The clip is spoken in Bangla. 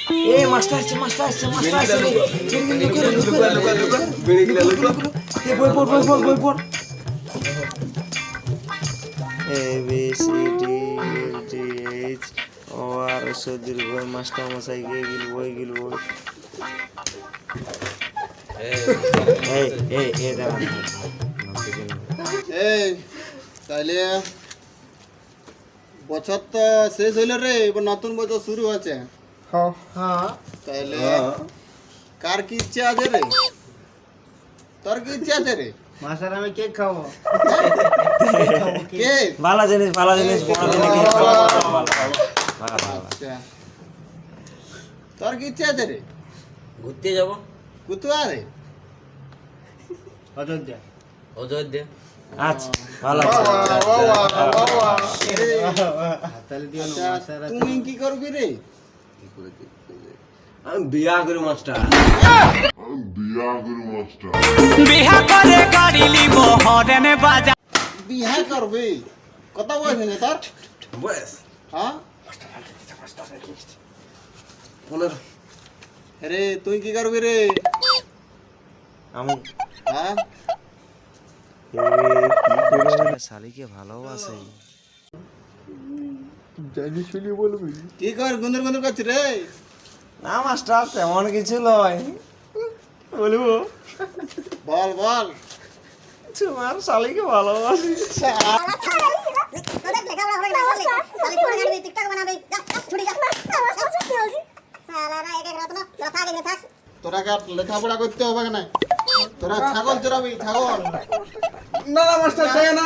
এ মাস্টার আসছে এ বই পড় A B C D F G H O R S দীর্ঘ মাস্টার মশাই গিল বই এই দাঁড়ান এই তাহলে বছর তো শেষ হইল রে, এবার নতুন বছর শুরু হচ্ছে। হ্যাঁ তাহলে কার কি ইচ্ছা আছে রে? তোর কি ইচ্ছা আছে রে? মাস্টার আমি কেক খাবো। কে? ভালো জিনিস বড় জিনিস আচ্ছা, তোর কি ইচ্ছা আছে রে? ঘুরতে যাব কোথায় রে? অযোধ্যা। আচ্ছা ভালো তাহলে দিও না আচ্ছা, মাস্টার। তুমি কি করবি রে? আমি বিয়া করি মাস্টার। বিহা করবি? কত বয়স হয়েছে তোর? বয়স হ্যাঁ 15। রে তুই কি করবি রে? আমি হ্যাঁ শালিকে ভালোবাসে কি কর গুন্দর করছিস রে? না মাস্টার তেমন কিছু নয়, বলবো বল তোমার শালিকে ভালোবাসি। তোরা লেখাপড়া করতে হবে না? তোরা ছাগল চড়াবি ছাগল? না মাস্টার চাই না।